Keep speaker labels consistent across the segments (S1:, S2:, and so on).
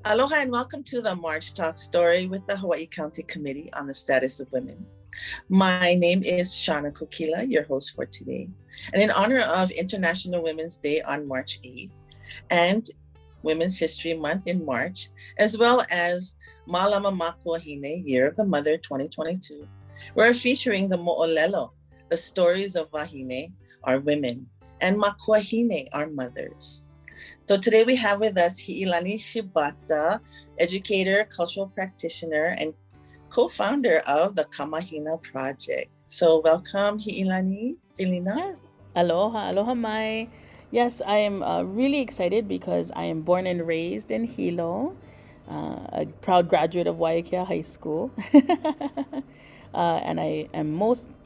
S1: Aloha and welcome to the March Talk Story with the Hawaii County Committee on the Status of Women. My name is Shauna Kokila, your host for today. And in honor of International Women's Day on March 8th and Women's History Month in March, as well as Malama Makuahine, Year of the Mother 2022, we're featuring the Mo'olelo, the stories of Wahine, our women, and Makuahine, our mothers. So today we have with us Hi'ilani Shibata, educator, cultural practitioner, and co-founder of the Ka Mahina Project. So welcome, Hi'ilani. Filina.
S2: Yes. Aloha, aloha mai. Yes, I am really excited because I am born and raised in Hilo, a proud graduate of Waiakea High School. And I am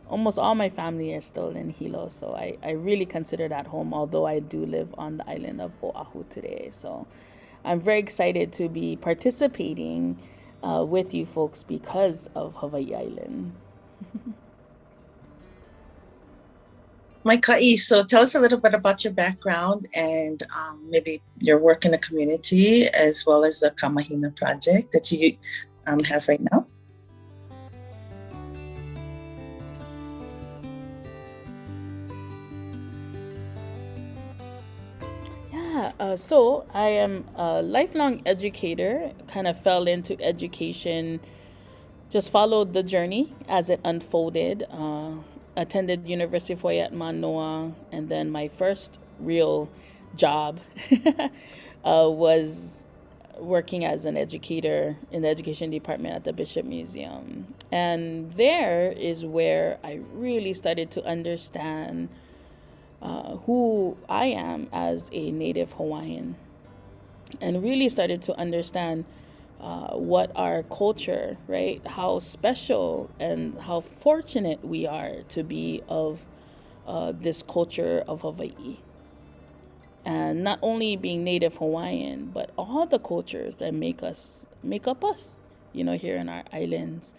S2: almost all my family is still in Hilo, so I really consider that home, although I do live on the island of Oahu today. So I'm very excited to be participating with you folks because of Hawaii Island.
S1: Kai, so tell us a little bit about your background and maybe your work in the community, as well as the Ka Mahina Project that you have right now.
S2: So I am a lifelong educator, kind of fell into education, just followed the journey as it unfolded. Attended University of Hawaii at Manoa, and then my first real job was working as an educator in the education department at the Bishop Museum. And there is where I really started to understand who I am as a native Hawaiian, and really started to understand what our culture, right? How special and how fortunate we are to be of this culture of Hawaii. And not only being native Hawaiian, but all the cultures that make up us, here in our islands.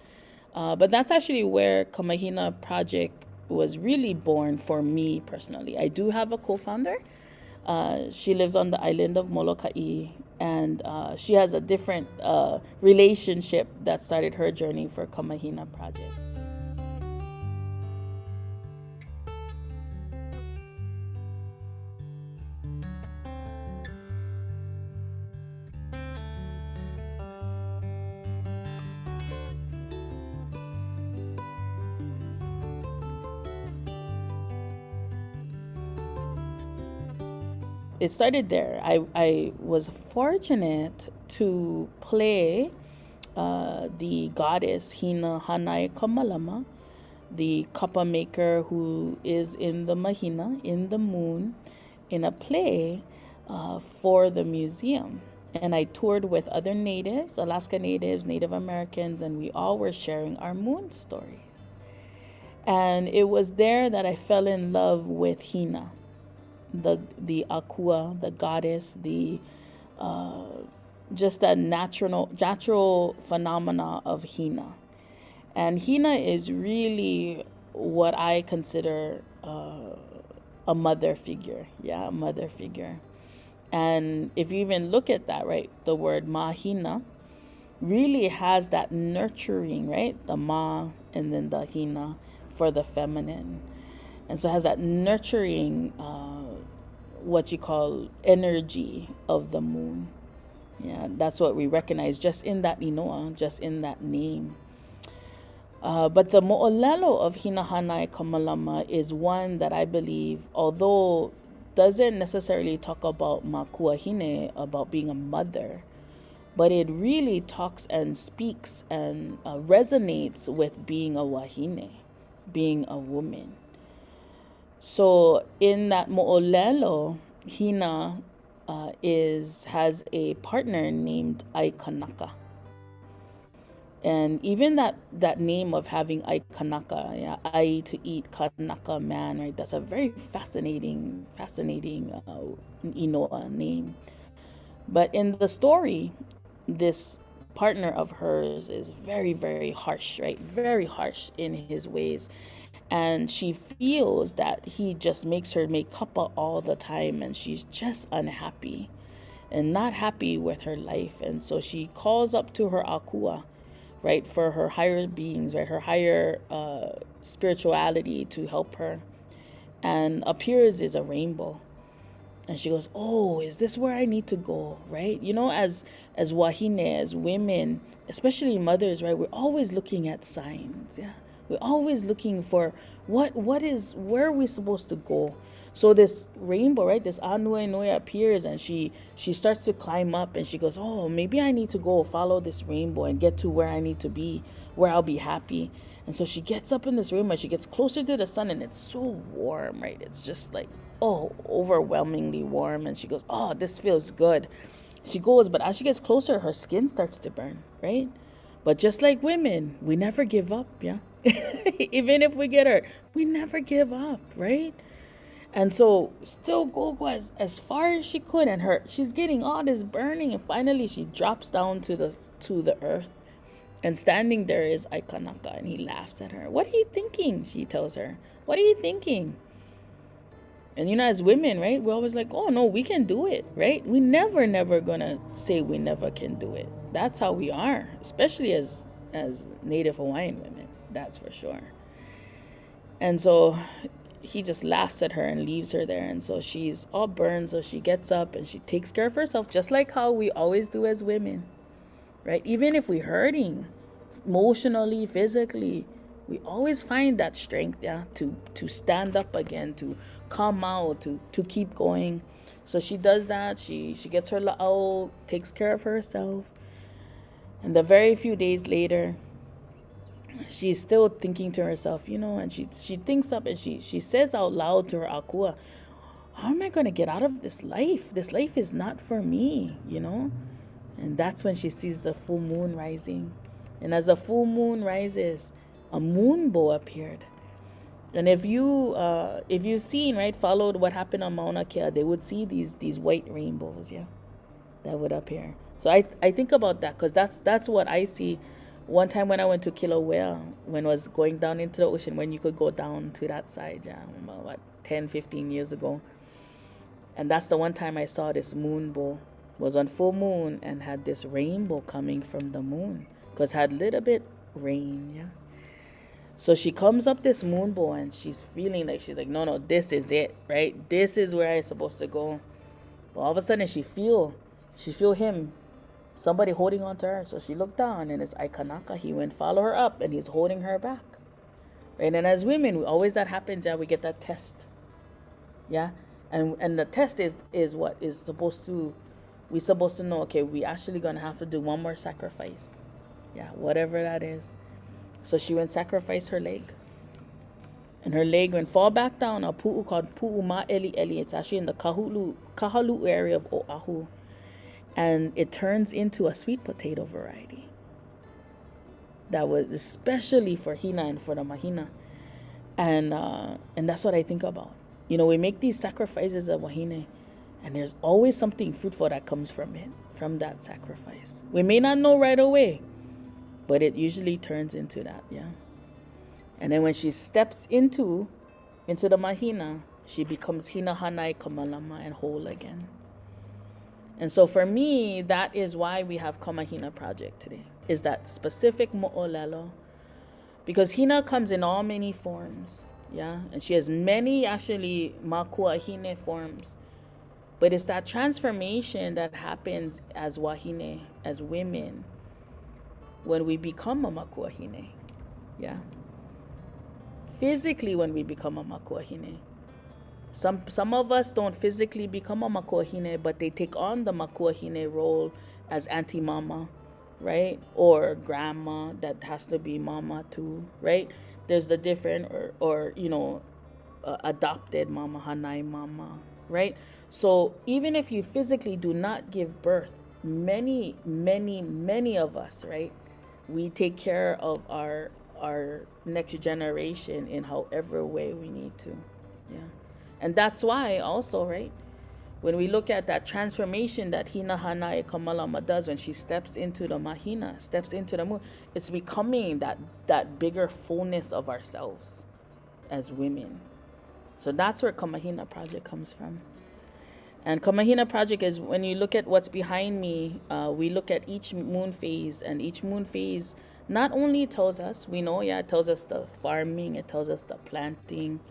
S2: But that's actually where Ka Mahina Project was really born for me personally. I do have a co-founder. She lives on the island of Molokai, and she has a different relationship that started her journey for Ka Mahina Project. It started there. I was fortunate to play the goddess Hina Malama, the kapa maker who is in the Mahina, in the moon, in a play for the museum. And I toured with other natives, Alaska natives, Native Americans, and we all were sharing our moon stories. And it was there that I fell in love with Hina, the akua, the goddess, the just that natural phenomena of Hina. And Hina is really what I consider a mother figure. Yeah, a mother figure. And if you even look at that, right, the word Mahina really has that nurturing, right? The Ma and then the Hina for the feminine. And so it has that nurturing, what you call energy of the moon. Yeah, that's what we recognize just in that inoa, just in that name. But the mo'olelo of Hina Malama is one that I believe, although doesn't necessarily talk about Makuahine, about being a mother, but it really talks and speaks and resonates with being a wahine, being a woman. So in that mo'olelo, Hina has a partner named Aikanaka. And even that name of having Aikanaka, yeah, Ai to eat, Kanaka man, right? That's a very fascinating Inoa name. But in the story, this partner of hers is very, very harsh, right? Very harsh in his ways. And she feels that he just makes her make kappa all the time and she's just unhappy. and not happy with her life. And so she calls up to her akua, right, for her higher beings, right, her higher spirituality to help her. And appears is a rainbow. And she goes, oh, is this where I need to go, right? You know, as wahine, as women, especially mothers, right, we're always looking at signs, yeah. We're always looking for where are we supposed to go? So this rainbow, right, this Anue Noe appears, and she starts to climb up, and she goes, oh, maybe I need to go follow this rainbow and get to where I need to be, where I'll be happy. And so she gets up in this rainbow, she gets closer to the sun, and it's so warm, right? It's just like, oh, overwhelmingly warm. And she goes, oh, this feels good. She goes, but as she gets closer, her skin starts to burn, right? But just like women, we never give up, yeah? Even if we get hurt, we never give up, right? And so still go as far as she could, and she's getting all this burning, and finally she drops down to the earth. And standing there is Aikanaka, and he laughs at her. What are you thinking? She tells her. What are you thinking? And you know, as women, right, we're always like, oh no, we can do it, right? We never gonna say we never can do it. That's how we are, especially as Native Hawaiian women, that's for sure. And so he just laughs at her and leaves her there. And so she's all burned, so she gets up and she takes care of herself, just like how we always do as women, right? Even if we're hurting emotionally, physically, we always find that strength, yeah, to stand up again, to come out, to keep going. So she does that. She gets her la'au, takes care of herself. And the very few days later, she's still thinking to herself, you know, and she thinks up, and she says out loud to her akua, how am I going to get out of this life? This life is not for me, you know? And that's when she sees the full moon rising. And as the full moon rises, a moonbow appeared. And if you've seen, right, followed what happened on Mauna Kea, they would see these white rainbows, yeah, that would appear. So I think about that, because that's what I see. One time when I went to Kilauea, when I was going down into the ocean, when you could go down to that side, yeah, about 10, 15 years ago. And that's the one time I saw this moonbow. It was on full moon and had this rainbow coming from the moon, because had a little bit rain, yeah. So she comes up this moonbow, and she's feeling like, she's like, no, this is it, right? This is where I'm supposed to go. But all of a sudden she feel him, somebody holding on to her. So she looked down, and it's Aikanaka. He went follow her up, and he's holding her back. Right? And as women, always that happens, yeah, we get that test. Yeah? And the test is what is supposed to, we're supposed to know, okay, we actually gonna have to do one more sacrifice. Yeah, whatever that is. So she went sacrifice her leg. And her leg went fall back down a pu'u called Pu'u Ma'eli Eli. It's actually in the Kahalu area of Oahu. And it turns into a sweet potato variety. That was especially for Hina and for the Mahina. And that's what I think about. You know, we make these sacrifices at Wahine, and there's always something fruitful that comes from it, from that sacrifice. We may not know right away, but it usually turns into that, yeah. And then when she steps into the Mahina, she becomes Hina Hanai Malama and whole again. And so for me, that is why we have Ka Mahina Project today, is that specific mo'olelo. Because Hina comes in all many forms, yeah? And she has many, actually, Makuahine forms. But it's that transformation that happens as wahine, as women, when we become a Makuahine, yeah? Physically, when we become a Makuahine. Some of us don't physically become a Makuahine, but they take on the Makuahine role as Auntie Mama, right? Or grandma, that has to be mama too, right? There's the different, or you know, adopted mama, Hanai mama, right? So even if you physically do not give birth, many of us, right? We take care of our next generation in however way we need to, yeah. And that's why also, right, when we look at that transformation that Hina Hanai Malama does when she steps into the Mahina, steps into the moon, it's becoming that bigger fullness of ourselves as women. So that's where Ka Mahina Project comes from. And Ka Mahina Project is, when you look at what's behind me, we look at each moon phase, and each moon phase not only tells us, we know, yeah, it tells us the farming, it tells us the planting,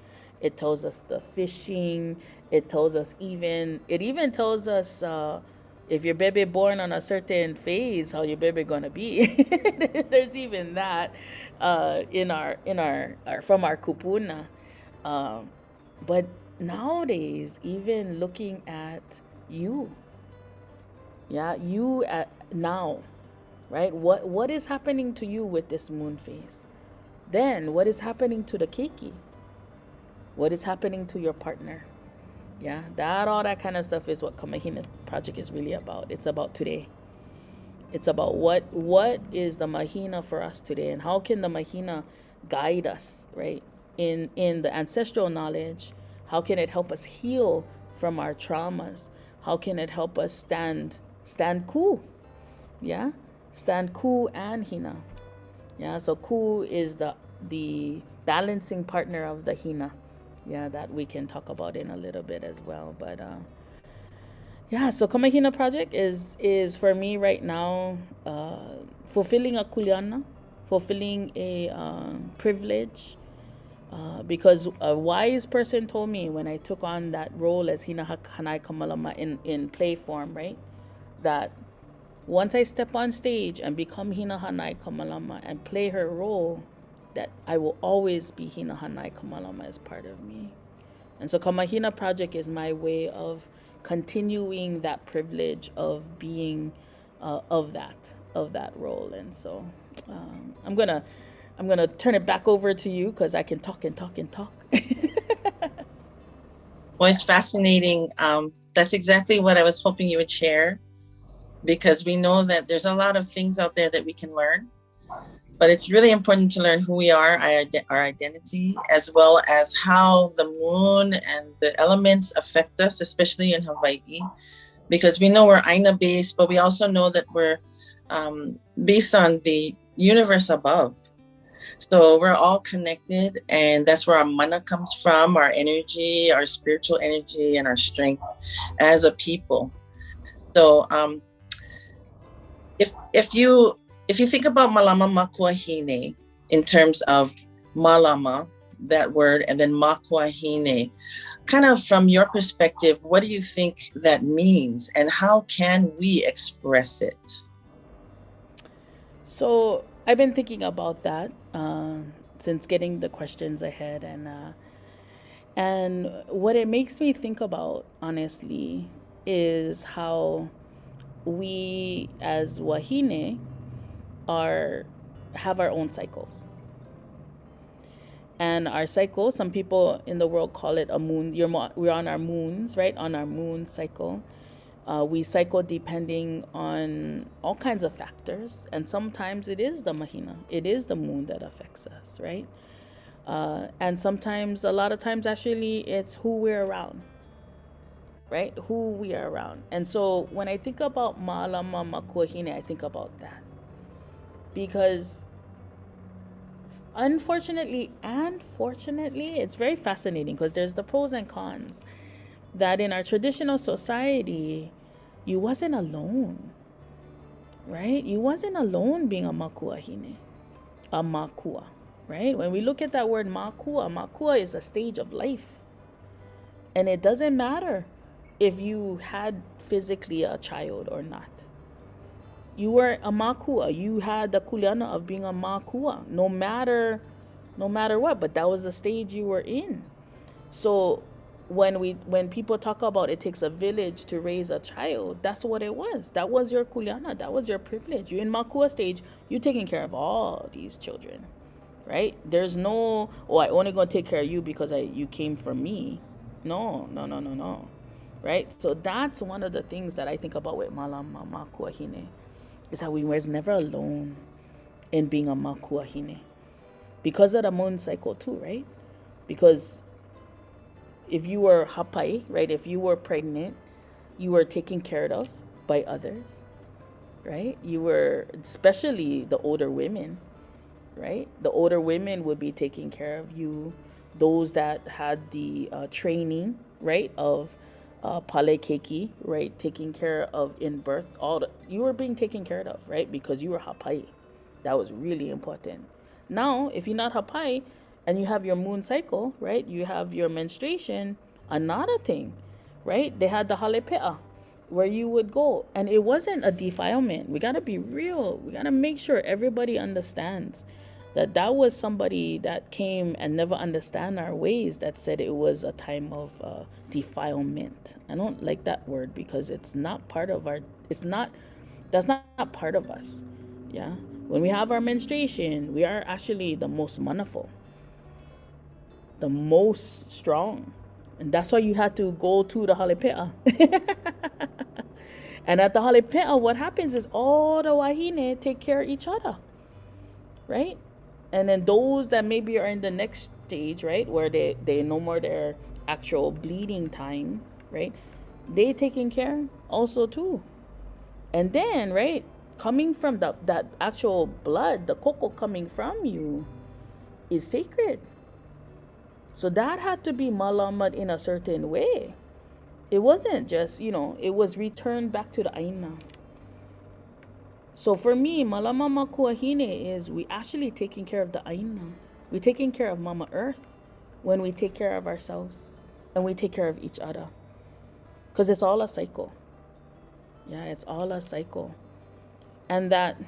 S2: it tells us the fishing, it tells us it even tells us if your baby born on a certain phase, how your baby gonna be. There's even that in our from our kupuna. But nowadays, even looking at you, yeah, you at now, right? What is happening to you with this moon phase? Then what is happening to the keiki? What is happening to your partner? Yeah, that all that kind of stuff is what Ka Mahina Project is really about. It's about today. It's about what is the Mahina for us today, and how can the Mahina guide us, right? In the ancestral knowledge, how can it help us heal from our traumas? How can it help us stand cool? Yeah, stand cool and Hina. Yeah, so cool is the balancing partner of the Hina. Yeah, that we can talk about in a little bit as well. But yeah, so Ka Mahina Project is for me right now fulfilling a kuleana, fulfilling a privilege. Because a wise person told me when I took on that role as Hina Hanai Kamalama in play form, right? That once I step on stage and become Hina Hanai Kamalama and play her role, that I will always be Hina Hanai Kamalama as part of me. And so Ka Mahina Project is my way of continuing that privilege of being of that role. And so I'm gonna turn it back over to you because I can talk and talk and talk.
S1: Well, it's fascinating. That's exactly what I was hoping you would share, because we know that there's a lot of things out there that we can learn, but it's really important to learn who we are, our identity, as well as how the moon and the elements affect us, especially in Hawaii, because we know we're Aina based, but we also know that we're based on the universe above. So we're all connected, and that's where our mana comes from, our energy, our spiritual energy, and our strength as a people. So if you think about Malama Makuahine in terms of Malama, that word, and then Makuahine, kind of from your perspective, what do you think that means, and how can we express it?
S2: So I've been thinking about that since getting the questions ahead, and what it makes me think about, honestly, is how we as Wahine have our own cycles. And our cycle, some people in the world call it a moon. We're on our moons, right? On our moon cycle. We cycle depending on all kinds of factors. And sometimes it is the Mahina. It is the moon that affects us, right? And sometimes, a lot of times, actually, it's who we're around, right? Who we are around. And so when I think about Mālama Makuahine, I think about that. Because unfortunately and fortunately, it's very fascinating because there's the pros and cons. That in our traditional society, you wasn't alone, right? You wasn't alone being a Makuahine, a Makua, right? When we look at that word Makua is a stage of life. And it doesn't matter if you had physically a child or not. You were a Makua. You had the kuleana of being a Makua, no matter what. But that was the stage you were in. So when people talk about it takes a village to raise a child, that's what it was. That was your kuleana. That was your privilege. You're in Makua stage. You're taking care of all these children, right? There's no, I only gonna take care of you because you came from me. No. Right? So that's one of the things that I think about with Malama Makuahine, is that we was never alone in being a Makuahine. Because of the moon cycle too, right? Because if you were hapai, right? If you were pregnant, you were taken care of by others, right? You were, especially the older women, right? The older women would be taking care of you. Those that had the training, right, of pale keiki, right? Taking care of in birth, you were being taken care of, right? Because you were hapai. That was really important. Now, if you're not hapai and you have your moon cycle, right? You have your menstruation, another thing, right? They had the halepea where you would go, and it wasn't a defilement. We gotta be real. We gotta make sure everybody understands that was somebody that came and never understand our ways, that said it was a time of defilement. I don't like that word because it's not part of our, that's not part of us. Yeah. When we have our menstruation, we are actually the most manaful, the most strong. And that's why you had to go to the halepea. And at the halepea, what happens is all the wahine take care of each other, right? And then those that maybe are in the next stage, right, where they no more their actual bleeding time, right, they taking care also too. And then, right, coming from that actual blood, the cocoa coming from you is sacred. So that had to be Malama in a certain way. It wasn't just, it was returned back to the Aina. So for me, Malama Makuahine is we actually taking care of the Aina. We're taking care of Mama Earth when we take care of ourselves and we take care of each other. Because it's all a cycle. Yeah, it's all a cycle. And that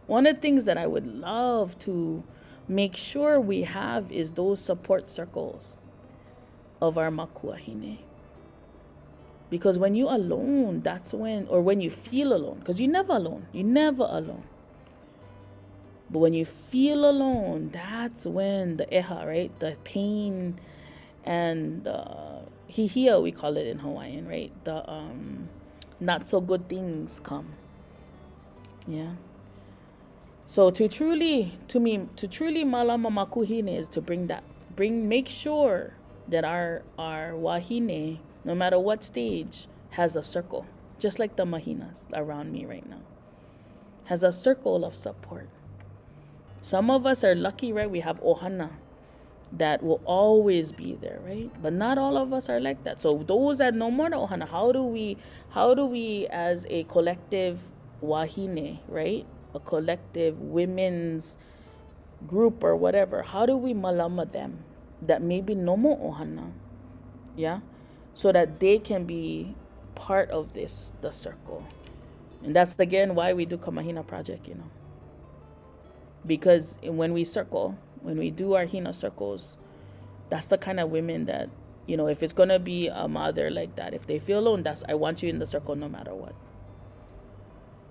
S2: one of the things that I would love to make sure we have is those support circles of our Makuahine. Because when you're alone, that's when, or when you feel alone, because you're never alone. You're never alone. But when you feel alone, that's when the eha, right? The pain and the hihia, we call it in Hawaiian, right? The not so good things come. Yeah. So to truly Malama Makuahine is to make sure that our wahine, no matter what stage, has a circle, just like the mahinas around me right now, has a circle of support. Some of us are lucky, right? We have ohana that will always be there, right? But not all of us are like that. So those that no more ohana, how do we as a collective wahine, right? A collective women's group or whatever, how do we malama them that maybe no more ohana? Yeah? So that they can be part of the circle. And that's again why we do Ka Mahina Project, Because when we do our Hina Circles, that's the kind of women that, if it's going to be a mother like that, if they feel alone, I want you in the circle no matter what.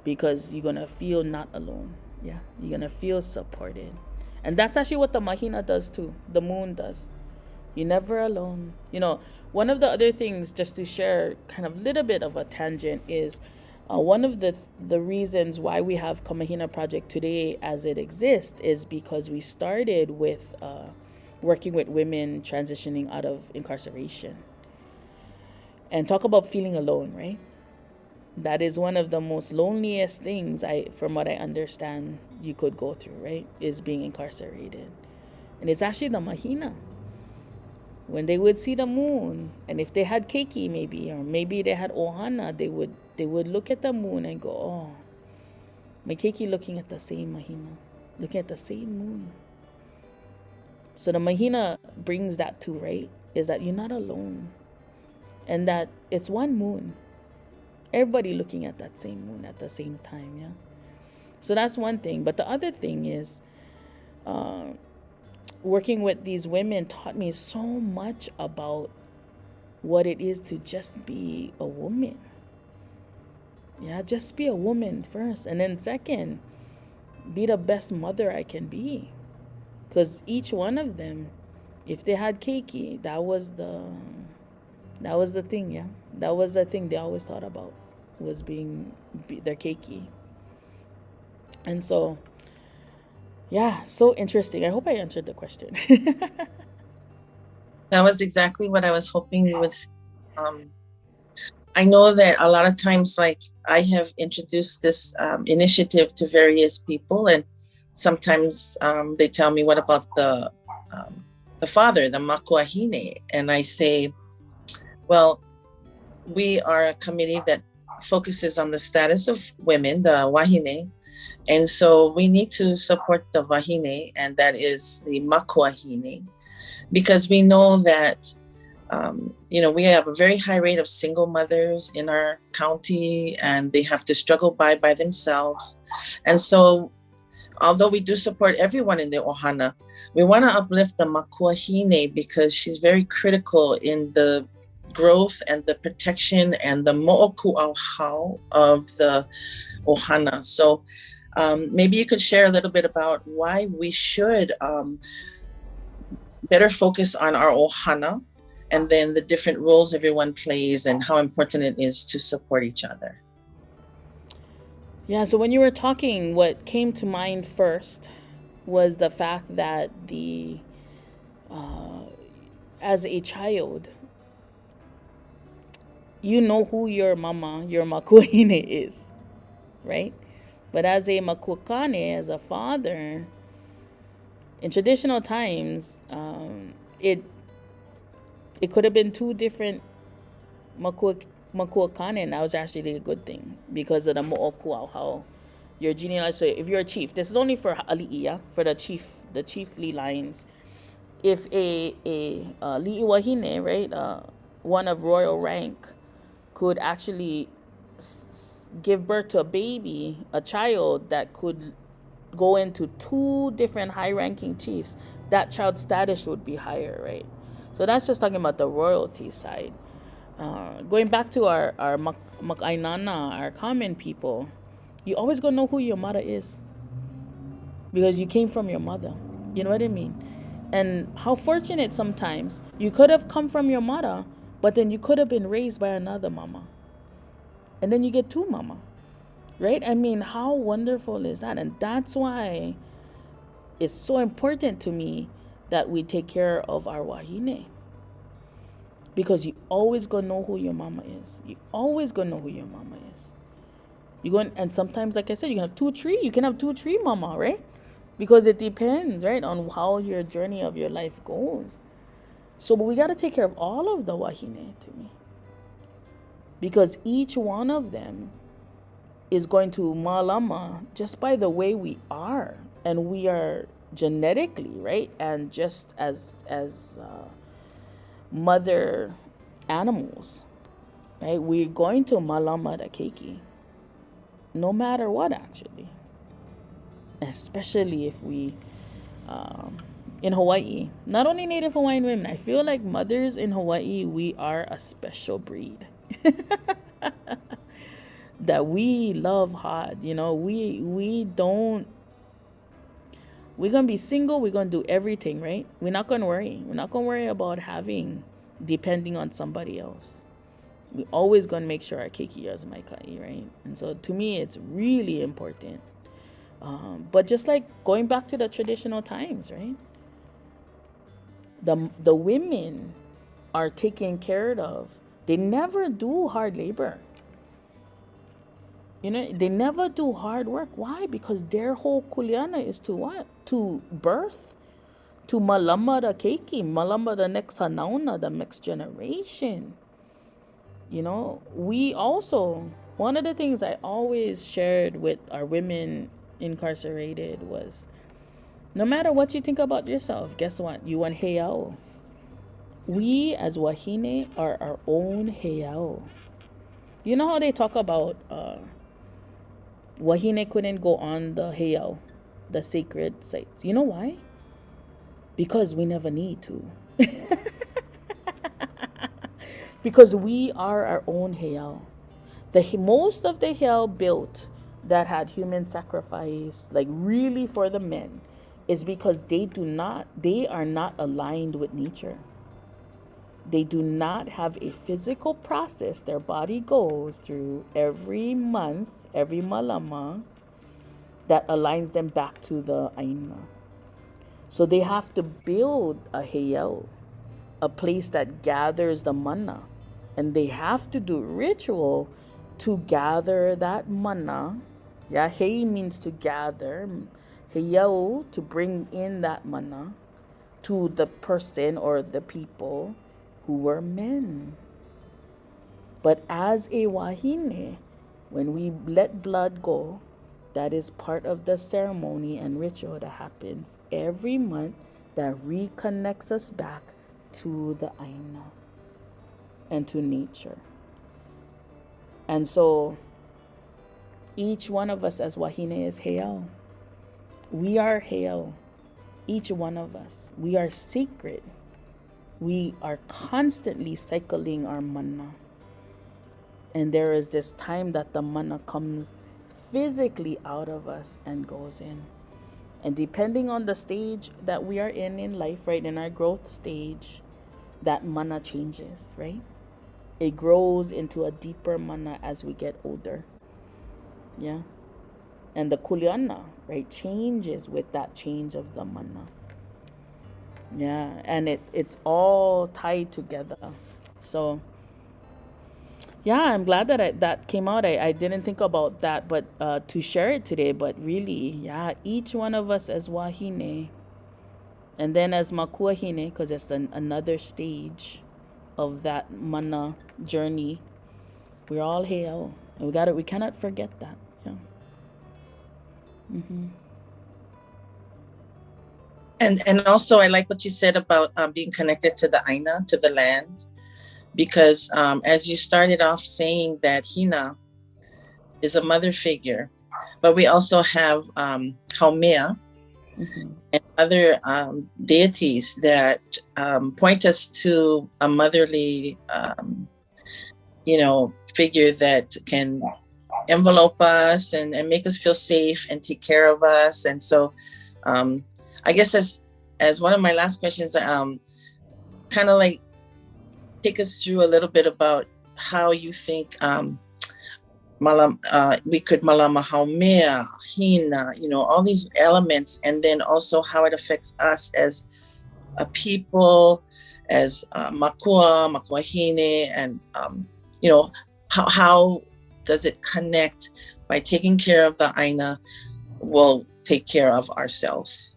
S2: Because you're going to feel not alone. Yeah. You're going to feel supported. And that's actually what the Mahina does too. The moon does. You're never alone. One of the other things, just to share kind of little bit of a tangent, is one of the reasons why we have Ka Mahina Project today as it exists is because we started with working with women transitioning out of incarceration. And talk about feeling alone, right? That is one of the most loneliest things, from what I understand, you could go through, right? Is being incarcerated. And it's actually the Mahina. When they would see the moon, and if they had keiki maybe, or maybe they had ohana, they would look at the moon and go, oh, my keiki looking at the same Mahina, looking at the same moon. So the Mahina brings that too, right? Is that you're not alone. And that it's one moon. Everybody looking at that same moon at the same time, yeah? So that's one thing. But the other thing is, working with these women taught me so much about what it is to just be a woman. Yeah, just be a woman first. And then second, be the best mother I can be. Because each one of them, if they had keiki, that was the thing, yeah? That was the thing they always thought about, was being their keiki. And so, yeah, so interesting. I hope I answered the question.
S1: That was exactly what I was hoping you would say. I know that a lot of times, like, I have introduced this initiative to various people, and sometimes they tell me, what about the father, the Makuahine? And I say, well, we are a committee that focuses on the status of women, the wahine. And so we need to support the wahine, and that is the Makuahine, because we know that we have a very high rate of single mothers in our county, and they have to struggle by themselves. And so, although we do support everyone in the ohana, we want to uplift the Makuahine because she's very critical in the growth and the protection and the mo'oku'auhau of the ohana. So maybe you could share a little bit about why we should better focus on our ohana, and then the different roles everyone plays and how important it is to support each other.
S2: Yeah, so when you were talking, what came to mind first was the fact that as a child, you know who your mama, your makuahine is, right? But as a makuakane, as a father, in traditional times, it could have been two different makuakane, and that was actually a good thing because of the mo'okuau, how your genealogy. So if you're a chief, this is only for ali'ia, for the chiefly lines. If a li'i right, one of royal rank, could actually give birth to a baby, a child that could go into two different high-ranking chiefs, that child's status would be higher, right? So that's just talking about the royalty side. Going back to our makainana, our common people, you always gonna know who your mother is because you came from your mother. You know what I mean? And how fortunate sometimes you could have come from your mother, but then you could have been raised by another mama, and then you get two mama, right? I mean, how wonderful is that? And that's why it's so important to me that we take care of our wahine, because you always gonna know who your mama is. You always gonna know who your mama is. You going, and sometimes, like I said, you can have two tree mama, right? Because it depends, right, on how your journey of your life goes. So, but we got to take care of all of the wahine, to me, because each one of them is going to Mālama just by the way we are, and we are genetically, right, and just as mother animals, right, we're going to Mālama the keiki, no matter what, actually. Especially if we, in Hawaii, not only Native Hawaiian women, I feel like mothers in Hawaii, we are a special breed. That we love hard, we're gonna be single, we're gonna do everything, right? We're not gonna worry about depending on somebody else. We always gonna make sure our keiki is maikai, right? And so to me, it's really important. But just like going back to the traditional times, right? The women are taken care of. They never do hard labor. They never do hard work. Why? Because their whole kuleana is to what? To birth. To Malama the keiki. Malama the next hanauna, the next generation. We also, one of the things I always shared with our women incarcerated was, no matter what you think about yourself, guess what? You want heiau. We as wahine are our own heiau. You know how they talk about wahine couldn't go on the heiau, the sacred sites. You know why? Because we never need to. Because we are our own heiau. Most of the heiau built that had human sacrifice, like really for the men, is because they are not aligned with nature. They do not have a physical process their body goes through every month, every Malama, that aligns them back to the Aina. So they have to build a heiau, a place that gathers the mana, and they have to do ritual to gather that mana. Yeah, hei means to gather, heiau to bring in that mana to the person or the people who were men. But as a wahine, when we let blood go, that is part of the ceremony and ritual that happens every month that reconnects us back to the aina and to nature. And so each one of us as wahine is heao. We are heao. Each one of us. We are sacred. We are constantly cycling our mana. And there is this time that the mana comes physically out of us and goes in. And depending on the stage that we are in life, right, in our growth stage, that mana changes, right? It grows into a deeper mana as we get older. Yeah. And the kuleana, right, changes with that change of the mana. Yeah. And it's all tied together. So yeah, I'm glad that that came out. I didn't think about that, but to share it today. But really, yeah, each one of us as wahine, and then as makuahine, because it's another stage of that mana journey. We're all heao, and we cannot forget that. Yeah. Mm-hmm.
S1: And also, I like what you said about being connected to the aina, to the land, because as you started off saying that Hina is a mother figure, but we also have Haumea and other deities that point us to a motherly, figure that can envelope us and make us feel safe and take care of us. And so I guess as one of my last questions, kind of like take us through a little bit about how you think we could Malama Haumea, Hina, all these elements, and then also how it affects us as a people, as Makuahine, and how does it connect by taking care of the aina, we'll take care of ourselves.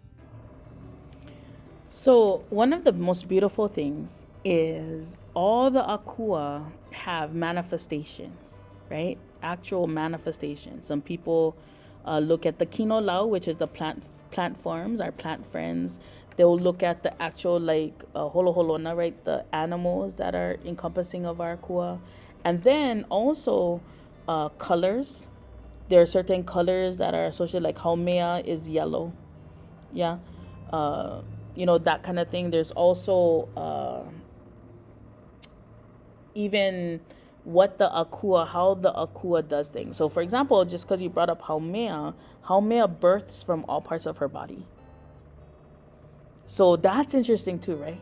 S2: So one of the most beautiful things is all the akua have manifestations, right? Actual manifestations. Some people look at the kino lau, which is the plant forms, our plant friends. They'll look at the actual holoholona, right? The animals that are encompassing of our akua. And then also colors. There are certain colors that are associated, like haumea is yellow. Yeah. That kind of thing. There's also even what the akua, how the akua does things. So for example, just because you brought up haumea births from all parts of her body. So that's interesting too, right?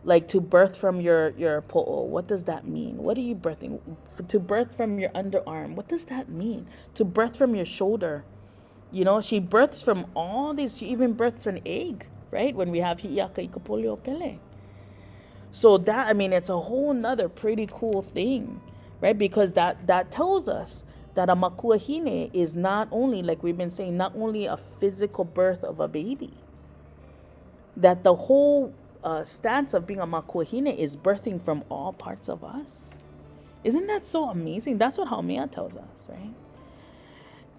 S2: Like to birth from your po'o, what does that mean? What are you birthing? To birth from your underarm, what does that mean? To birth from your shoulder, she births from all these. She even births an egg, right? When we have hi'aka ikapolio pele. So that, it's a whole nother pretty cool thing, right? Because that tells us that a makuahine is not only, like we've been saying, not only a physical birth of a baby, that the whole stance of being a makuahine is birthing from all parts of us. Isn't that so amazing? That's what Haumea tells us, right?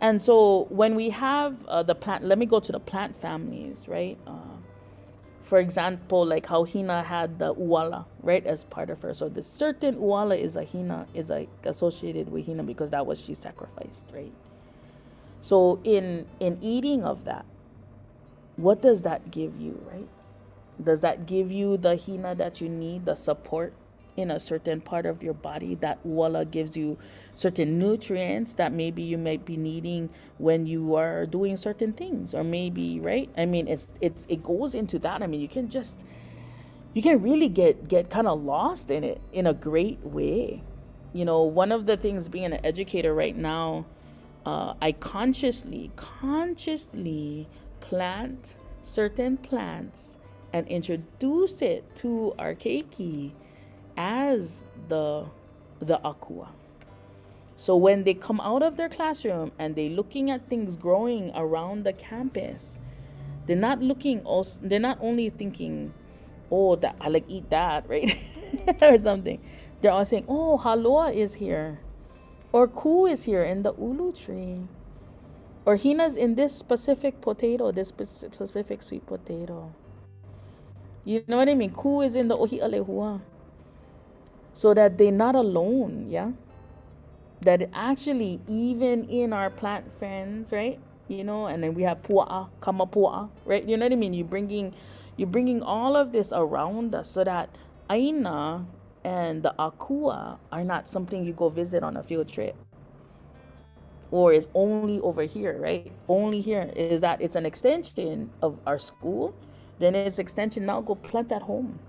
S2: And so when we have the plant, let me go to the plant families, right? For example, like how Hina had the uala, right, as part of her. So the certain uala is associated with Hina because that was she sacrificed, right? So in eating of that, what does that give you, right? Does that give you the Hina that you need, the support in a certain part of your body? That uala gives you certain nutrients that maybe you might be needing when you are doing certain things, or maybe, right? It goes into that. You can really get kind of lost in it in a great way. One of the things being an educator right now, I consciously plant certain plants and introduce it to our keiki as the akua. So when they come out of their classroom and they're looking at things growing around the campus, they're not only thinking, oh, that I like eat that, right? or something. They're all saying, oh, Haloa is here. Or Ku is here in the ulu tree. Or Hina's in this specific potato, this specific sweet potato. You know what I mean? Ku is in the Ohi Alehua. So that they're not alone, yeah? That actually, even in our plant friends, right? You know, and then we have pua'a, kamapua'a, right? You know what I mean? You're bringing all of this around us so that aina and the akua are not something you go visit on a field trip, or is only over here, right? Only here. Is that it's an extension of our school, then it's extension. Now go plant that home,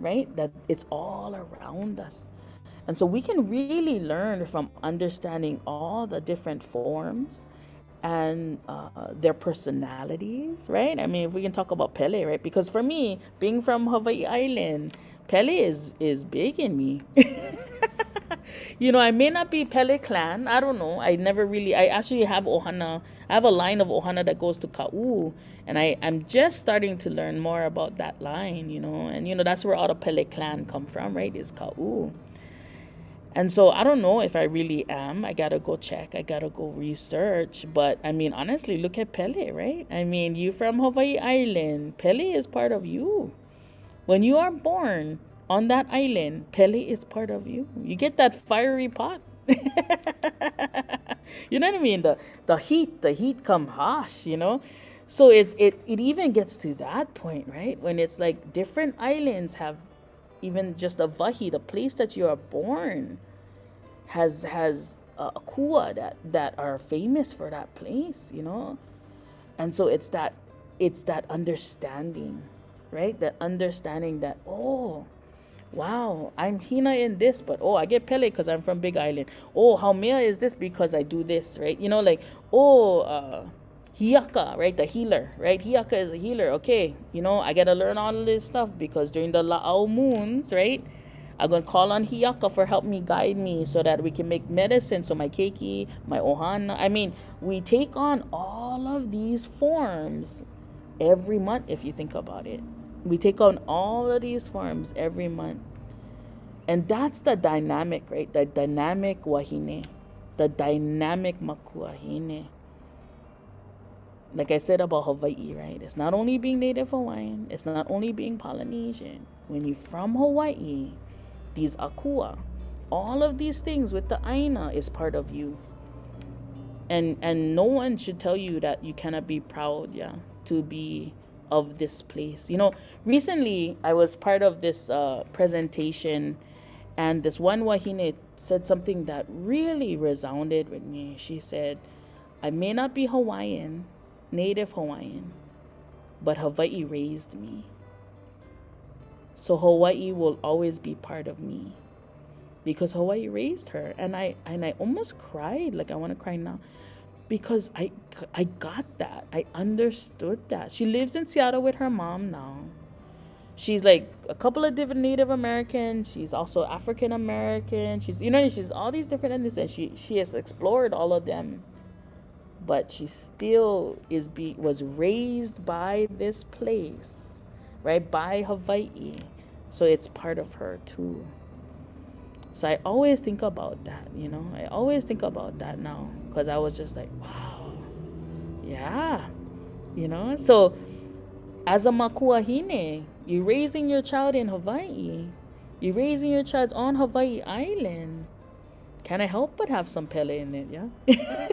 S2: right? That it's all around us. And so we can really learn from understanding all the different forms and their personalities, right? I mean, if we can talk about Pele, right? Because for me, being from Hawaii Island, Pele is big in me. I may not be Pele clan. I don't know. I actually have ohana. I have a line of ohana that goes to Ka'u. And I'm just starting to learn more about that line, And, that's where all the Pele clan come from, right? Is Ka'u. And so I don't know if I really am. I gotta go check. I gotta go research. But I mean, honestly, look at Pele, right? I mean, you from Hawaii Island. Pele is part of you. When you are born on that island, Pele is part of you. You get that fiery pot. You know what I mean? The heat come harsh. So it even gets to that point, right? When it's like different islands have even just the vahi, the place that you are born, has a kua that are famous for that place, And so it's that understanding, right? That understanding that, oh, wow, I'm Hina in this, but oh, I get Pele because I'm from Big Island. Oh, Haumea is this because I do this, right? Hiaka, right? The healer, right? Hiaka is a healer. Okay, I gotta learn all of this stuff because during the La'au moons, right? I'm gonna call on Hiaka for help me, guide me, so that we can make medicine. So my keiki, my ohana. I mean, we take on all of these forms every month if you think about it. We take on all of these forms every month. And that's the dynamic, right? The dynamic wahine, the dynamic makuahine. Like I said about Hawaii, right? It's not only being Native Hawaiian, it's not only being Polynesian. When you're from Hawaii, these akua, all of these things with the aina is part of you. And no one should tell you that you cannot be proud, yeah, to be of this place. Recently I was part of this presentation, and this one wahine said something that really resounded with me. She said, I may not be Hawaiian, Native Hawaiian, but Hawaii raised me. So Hawaii will always be part of me because Hawaii raised her. And I almost cried, like I want to cry now, because I got that. I understood that. She lives in Seattle with her mom now. She's like a couple of different Native Americans. She's also African American. She's all these different ethnics, and she has explored all of them. But she still was raised by this place, right? By Hawaii. So it's part of her too. So I always think about that, I always think about that now, because I was just like, wow, yeah, So as a Makuahine, you're raising your child in Hawaii. You're raising your child on Hawaii Island. Can I help but have some Pele in it, yeah?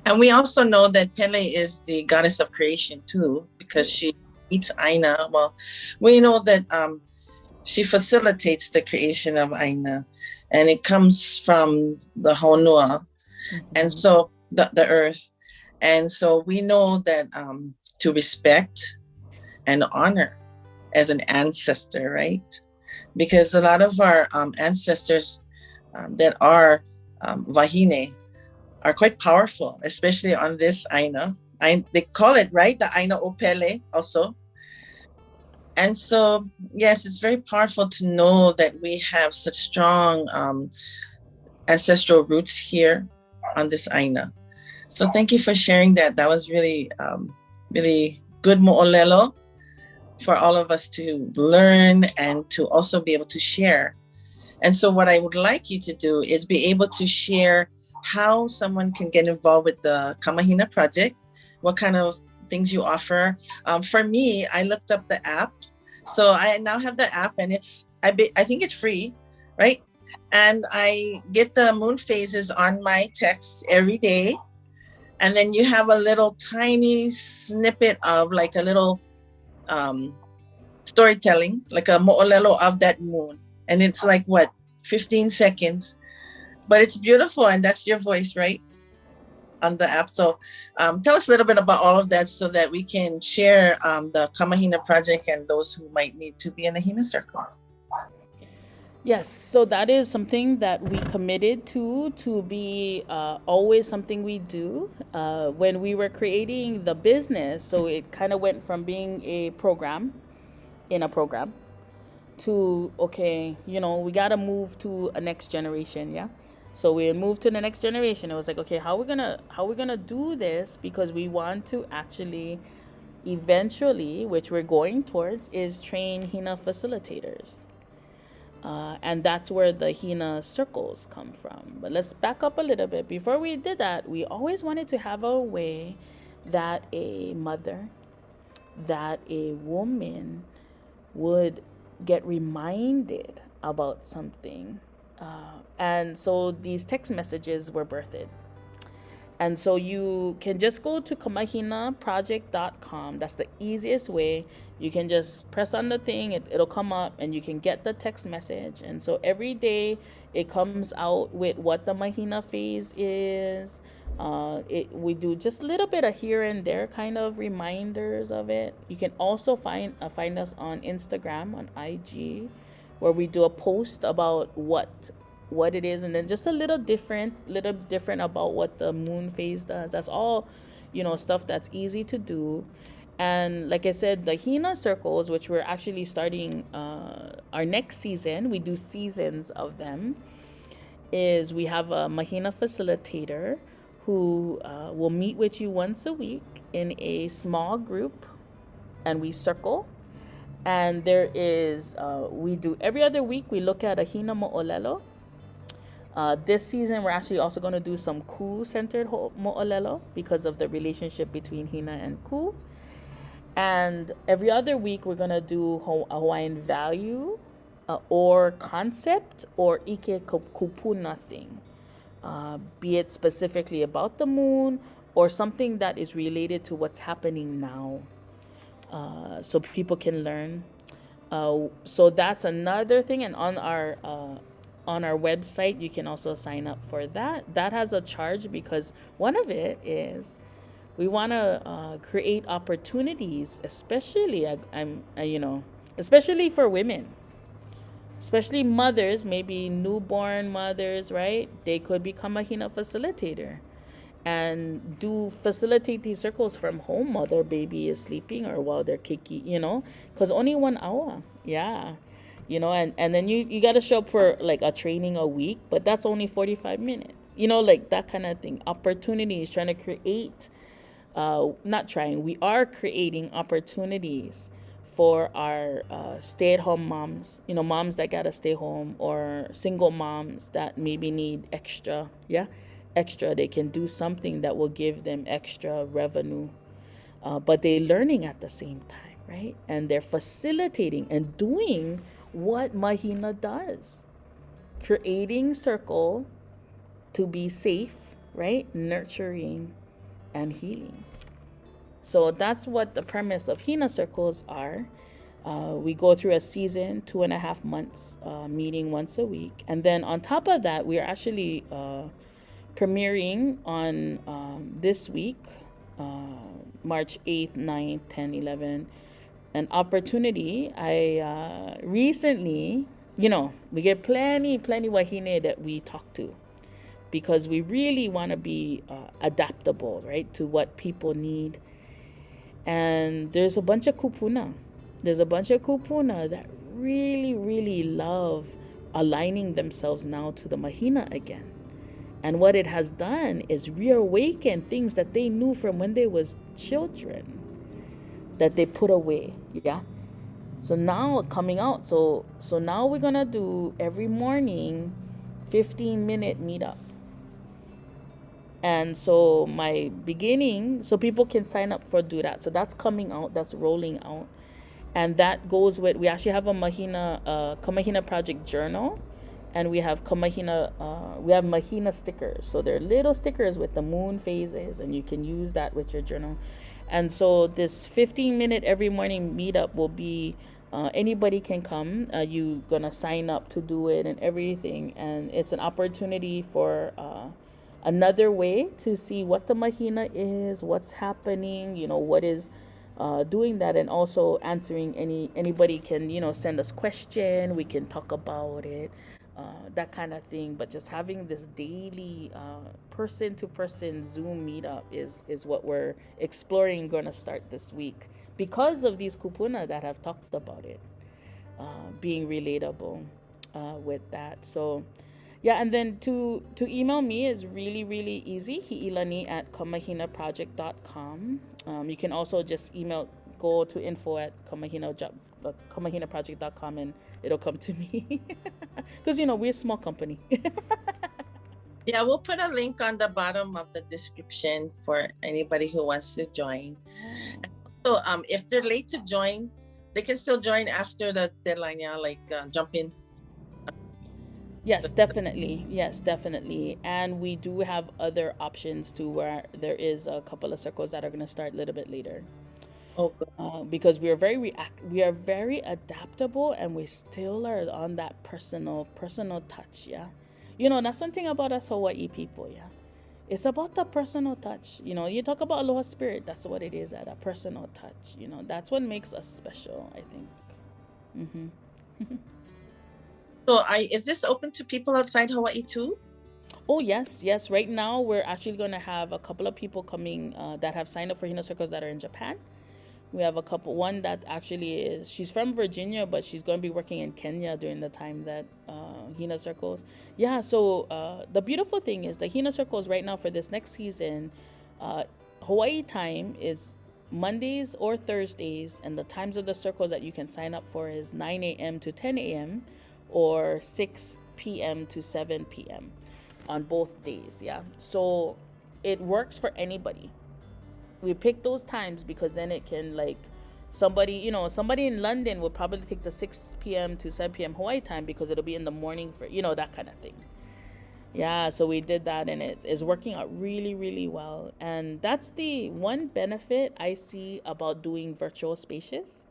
S1: And we also know that Pele is the goddess of creation too, because she eats Aina. Well, we know that she facilitates the creation of Aina, and it comes from the Honua, and so the earth. And so we know that to respect and honor as an ancestor, right? Because a lot of our ancestors that are Wahine are quite powerful, especially on this Aina. They call it, right? The Aina o Pele also. And so, yes, it's very powerful to know that we have such strong ancestral roots here on this Aina. So thank you for sharing that. That was really, really good mo'olelo. for all of us to learn and to also be able to share. And so what I would like you to do is be able to share how someone can get involved with the Ka Mahina Project, what kind of things you offer. For me, I looked up the app. So I now have the app, and I think it's free, right? And I get the moon phases on my text every day. And then you have a little tiny snippet of like a little storytelling, like a mo'olelo of that moon. And it's like, what, 15 seconds? But it's beautiful, and that's your voice, right? On the app. So tell us a little bit about all of that so that we can share the Ka Mahina Project and those who might need to be in the Hina Circle.
S2: Yes, so that is something that we committed to be always something we do. When we were creating the business, so it kind of went from being a program in a program to, okay, we got to move to a next generation, yeah? So we moved to the next generation. It was like, okay, how are we gonna do this? Because we want to actually eventually, which we're going towards, is train Hina facilitators. And that's where the Hina Circles come from. But let's back up a little bit. Before we did that, we always wanted to have a way that a mother, that a woman would get reminded about something. And so these text messages were birthed. And so you can just go to kamahinaproject.com. That's the easiest way. You can just press on the thing, it'll come up, and you can get the text message. And so every day it comes out with what the Mahina phase is. We do just a little bit of here and there kind of reminders of it. You can also find us on Instagram, on IG, where we do a post about what it is, and then just a little different about what the moon phase does. That's all, stuff that's easy to do. And like I said, the Hina Circles, which we're actually starting our next season, we do seasons of them, is we have a Mahina facilitator who will meet with you once a week in a small group, and we circle. And there is, we do every other week, we look at a Hina mo'olelo. This season, we're actually also going to do some Ku-centered mo'olelo because of the relationship between Hina and Ku. And every other week, we're going to do a Hawaiian value or concept or ike kupuna thing, be it specifically about the moon or something that is related to what's happening now, so people can learn. So that's another thing. And on our website, you can also sign up for that. That has a charge because one of it is we want to create opportunities, especially especially for women, especially mothers, maybe newborn mothers, right? They could become a Hina facilitator and facilitate these circles from home while their baby is sleeping or while they're kiki, because only 1 hour, yeah. And then you got to show up for like a training a week, but that's only 45 minutes, like that kind of thing. Opportunities, trying to create, we are creating opportunities for our stay-at-home moms, moms that got to stay home, or single moms that maybe need extra, they can do something that will give them extra revenue, but they're learning at the same time, right? And they're facilitating and doing what Mahina does, creating circle to be safe, right? Nurturing and healing. So that's what the premise of Hina Circles are. We go through a season, 2.5 months, meeting once a week. And then on top of that, we're actually premiering on this week, March 8th, 9th, 10th, 11th, an opportunity. I recently, we get plenty wahine that we talk to because we really want to be adaptable, right, to what people need. And there's a bunch of kupuna. That really, really love aligning themselves now to the Mahina again. And what it has done is reawaken things that they knew from when they was children that they put away, yeah? So now coming out, so now we're gonna do every morning 15-minute meetup. And so my beginning, so people can sign up for do that. So that's coming out, that's rolling out. And that goes with, we actually have a Ka Mahina Project journal, and we have we have Mahina stickers. So they're little stickers with the moon phases, and you can use that with your journal. And so this 15-minute every morning meetup will be, anybody can come. You gonna sign up to do it and everything, and it's an opportunity for another way to see what the Mahina is, what's happening, what is doing that, and also answering anybody can send us question, we can talk about it, that kind of thing. But just having this daily person to person Zoom meetup is what we're exploring, going to start this week because of these kupuna that have talked about it, being relatable with that. So yeah, and then to email me is really, really easy. Hi'ilani at kamahinaproject.com. You can also just go to info at kamahinaproject.com, and it'll come to me. Because, we're a small company.
S1: Yeah, we'll put a link on the bottom of the description for anybody who wants to join. So if they're late to join, they can still join after the deadline, jump in.
S2: Yes, definitely. Yes, definitely. And we do have other options too, where there is a couple of circles that are going to start a little bit later.
S1: Oh, good.
S2: Because we are very adaptable, and we still are on that personal touch. Yeah, that's something about us Hawaii people. Yeah, it's about the personal touch. You talk about aloha spirit. That's what it is, at a personal touch. That's what makes us special, I think. Mm-hmm.
S1: So is this open to people outside Hawaii too?
S2: Oh, yes. Right now, we're actually going to have a couple of people coming that have signed up for Hina Circles that are in Japan. We have one that actually she's from Virginia, but she's going to be working in Kenya during the time that Hina Circles. Yeah, so the beautiful thing is the Hina Circles right now for this next season, Hawaii time is Mondays or Thursdays, and the times of the circles that you can sign up for is 9 a.m. to 10 a.m. or 6 p.m. to 7 p.m. on both days. Yeah, so it works for anybody. We pick those times because then it can, somebody in London will probably take the 6 p.m. to 7 p.m. Hawaii time because it'll be in the morning for that kind of thing. Yeah, so we did that, and it's working out really, really well. And that's the one benefit I see about doing virtual spaces.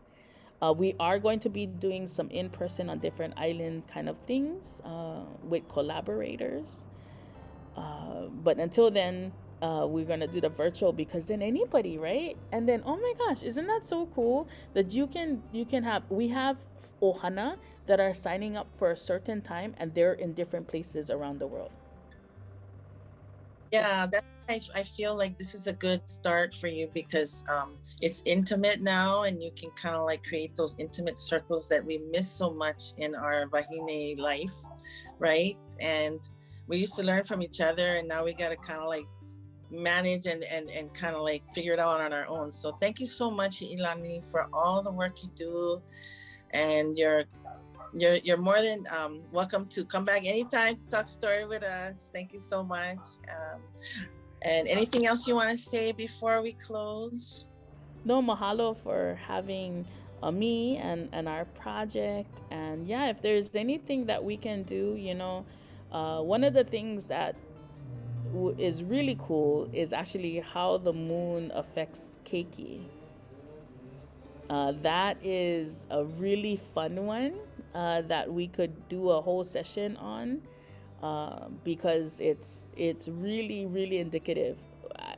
S2: We are going to be doing some in-person on different island kind of things with collaborators. But until then, we're going to do the virtual, because then anybody, right? And then, oh my gosh, isn't that so cool that you can we have ohana that are signing up for a certain time, and they're in different places around the world.
S1: Yeah, I feel like this is a good start for you, because it's intimate now, and you can kind of create those intimate circles that we miss so much in our Wahine life, right? And we used to learn from each other, and now we got to kind of manage and kind of figure it out on our own. So thank you so much, Hi'ilani, for all the work you do, and you're more than welcome to come back anytime to talk story with us. Thank you so much. And anything else you want to say before we close?
S2: No, mahalo for having me and our project. And yeah, if there's anything that we can do, one of the things that is really cool is actually how the moon affects keiki. That is a really fun one that we could do a whole session on, because it's really, really indicative.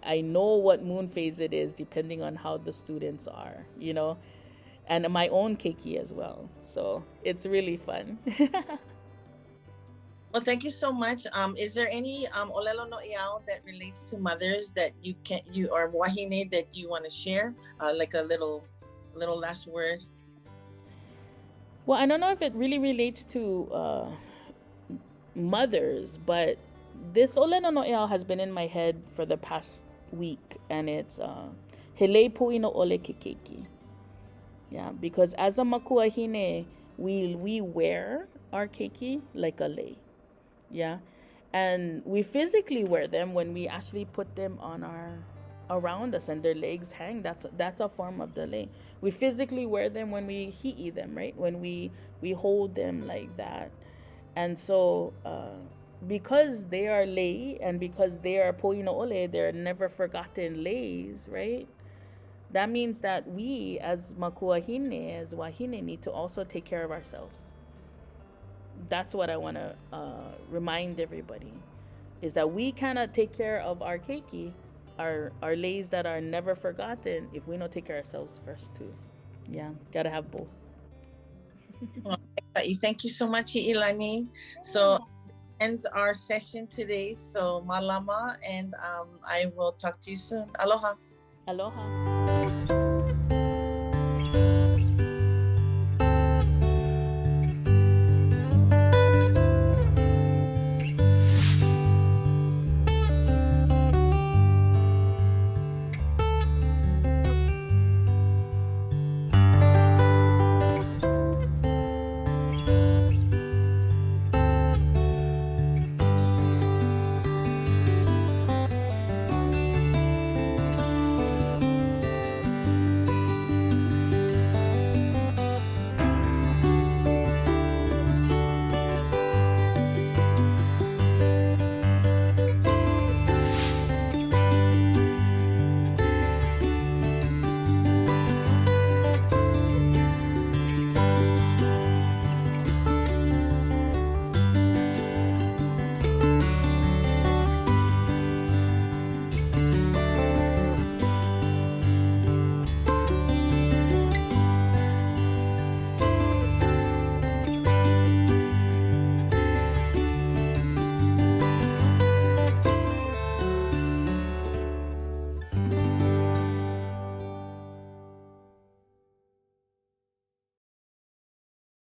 S2: I know what moon phase it is depending on how the students are, and my own keiki as well. So it's really fun.
S1: Well, thank you so much. Is there any olelo no iao that relates to mothers that you or wahine that you want to share? Like a little last word.
S2: Well, I don't know if it really relates to mothers, but this olelo no iao has been in my head for the past week, and it's hele pui no ole ke keiki. Yeah, because as a Makuahine, we wear our keiki like a lei. Yeah, and we physically wear them when we actually put them on our around us and their legs hang. That's a form of the lei. We physically wear them when we hi'i them, right? When we hold them like that, and so because they are lei and because they are poina ole, they're never forgotten leis, right? That means that we as Makuahine, as Wahine, need to also take care of ourselves. That's what I want to remind everybody, is that we cannot take care of our keiki, our leis that are never forgotten, if we don't take care of ourselves first too. Yeah, gotta have both.
S1: Well, thank you so much, Hi'ilani. So ends our session today. So Malama, and I will talk to you soon. Aloha.
S2: Aloha.